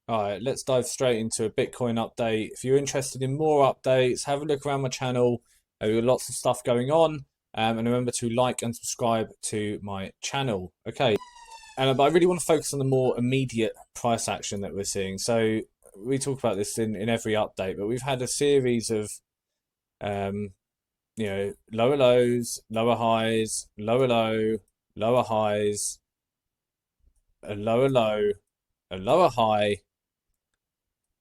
All right, let's dive straight into a Bitcoin update. If you're interested in more updates, have a look around my channel. We've got lots of stuff going on. And remember to like and subscribe to my channel. Okay, but I really want to focus on the more immediate price action that we're seeing. So we talk about this in every update, but we've had a series of um, lower lows, lower highs, lower low, lower highs, a lower low, a lower high.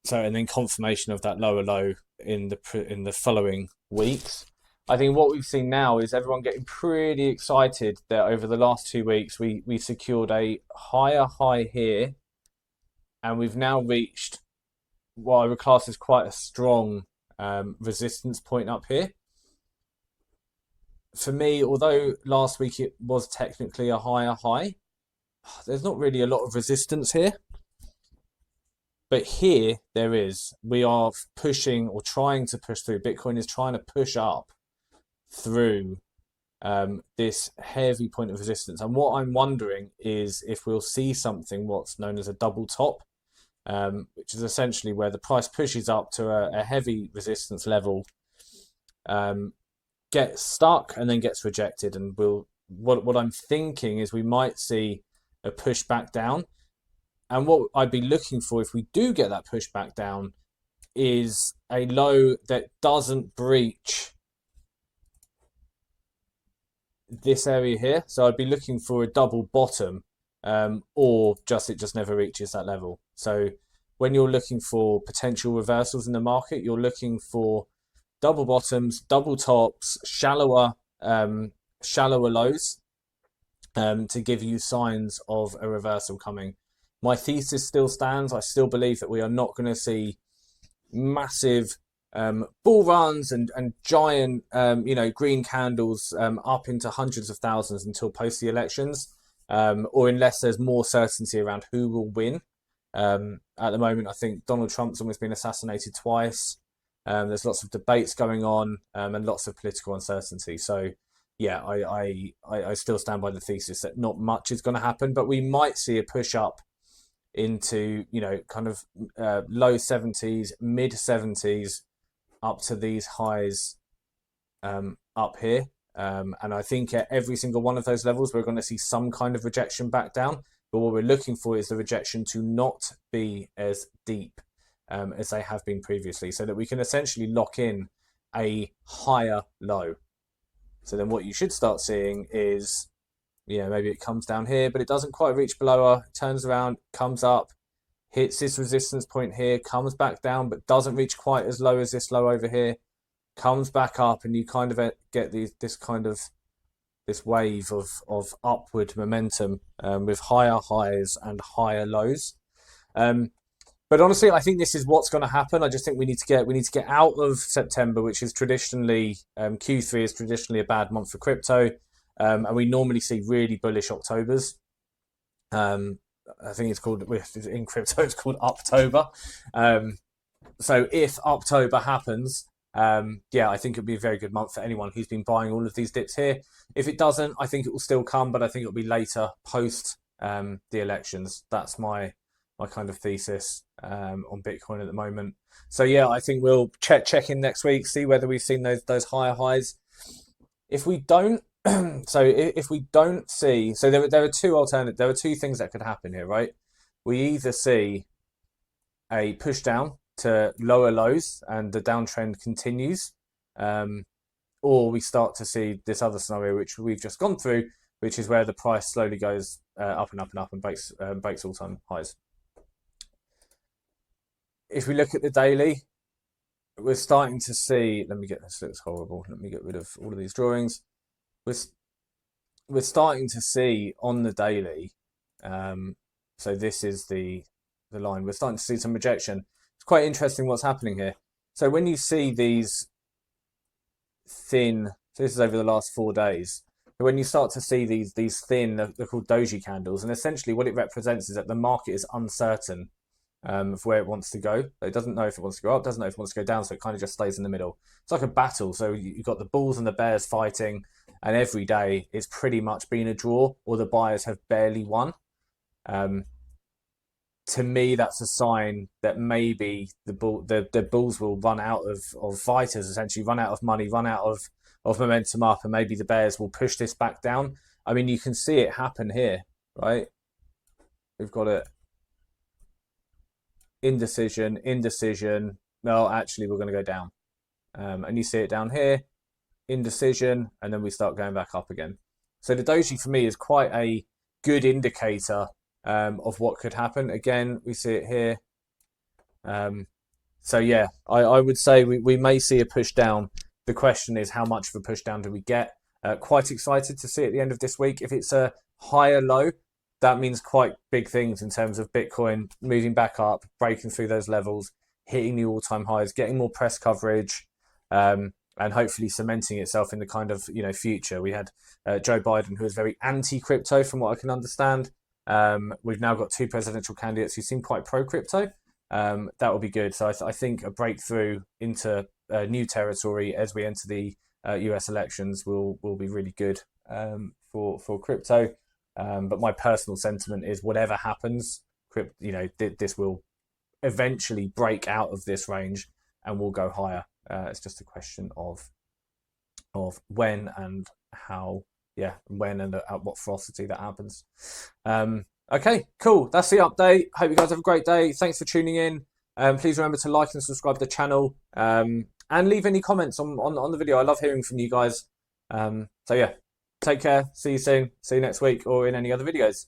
So and then confirmation of that lower low in the following weeks. I think what we've seen now is everyone getting pretty excited that over the last 2 weeks we secured a higher high here, and we've now reached what I would class as quite a strong resistance point up here. For me, although last week it was technically a higher high, there's not really a lot of resistance here. But here there is. We are pushing or trying to push through. Bitcoin is trying to push up through this heavy point of resistance. And what I'm wondering is if we'll see something what's known as a double top, which is essentially where the price pushes up to a heavy resistance level, gets stuck and then gets rejected. And what I'm thinking is we might see a push back down. And what I'd be looking for if we do get that push back down is a low that doesn't breach this area here. So I'd be looking for a double bottom, or it just never reaches that level. So when you're looking for potential reversals in the market, you're looking for double bottoms, double tops, shallower lows, to give you signs of a reversal coming. My thesis still stands. I still believe that we are not going to see massive bull runs and giant green candles up into hundreds of thousands until post the elections, or unless there's more certainty around who will win. At the moment, I think Donald Trump's almost been assassinated twice. There's lots of debates going on, and lots of political uncertainty. So yeah, I still stand by the thesis that not much is going to happen, but we might see a push up into kind of low 70s, mid 70s, up to these highs up here. And I think at every single one of those levels, we're going to see some kind of rejection back down. But what we're looking for is the rejection to not be as deep as they have been previously, so that we can essentially lock in a higher low. So then what you should start seeing is, maybe it comes down here, but it doesn't quite reach below her, turns around, comes up, hits this resistance point here, comes back down, but doesn't reach quite as low as this low over here, comes back up, and you kind of get this wave of upward momentum with higher highs and higher lows. But honestly, I think this is what's going to happen. I just think we need to get out of September, which is traditionally Q3 is traditionally a bad month for crypto. And we normally see really bullish Octobers. I think it's called, in crypto, it's called October. So if October happens, I think it'll be a very good month for anyone who's been buying all of these dips here. If it doesn't, I think it will still come, but I think it'll be later post the elections. That's my kind of thesis on Bitcoin at the moment. So yeah, I think we'll check in next week, see whether we've seen those higher highs. If we don't, if we don't see, so there are two things that could happen here, right? We either see a push down to lower lows and the downtrend continues, or we start to see this other scenario which we've just gone through, which is where the price slowly goes up and up and up and breaks all-time highs. If we look at the daily, we're starting to see, this looks horrible, let me get rid of all of these drawings. We're starting to see on the daily, so this is the line, we're starting to see some rejection. It's quite interesting what's happening here. So when you see these thin, so this is over the last 4 days, but when you start to see these thin, they're called doji candles, and essentially what it represents is that the market is uncertain of where it wants to go. It doesn't know if it wants to go up, doesn't know if it wants to go down, so it kind of just stays in the middle. It's like a battle. So you've got the bulls and the bears fighting, and every day it's pretty much been a draw, or the buyers have barely won. to me, that's a sign that maybe the Bulls will run out of fighters, essentially run out of money, run out of momentum up, and maybe the Bears will push this back down. I mean, you can see it happen here, right? We've got it indecision, indecision. No, actually, we're going to go down. And you see it down here, indecision, and then we start going back up again. So the doji for me is quite a good indicator of what could happen. Again, we see it here. So yeah, I would say we may see a push down. The question is, how much of a push down do we get? Quite excited to see at the end of this week. If it's a higher low, that means quite big things in terms of Bitcoin moving back up, breaking through those levels, hitting the all-time highs, getting more press coverage, and hopefully cementing itself in the kind of future. We had Joe Biden, who is very anti-crypto, from what I can understand. We've now got 2 presidential candidates who seem quite pro-crypto. That will be good. So I think a breakthrough into new territory as we enter the US elections will be really good for crypto. But my personal sentiment is, whatever happens, this will eventually break out of this range and will go higher. It's just a question of when and how. Yeah, when and at what ferocity that happens. Okay, cool. That's the update. Hope you guys have a great day. Thanks for tuning in. Please remember to like and subscribe to the channel, and leave any comments on the video. I love hearing from you guys. So yeah, take care. See you soon. See you next week or in any other videos.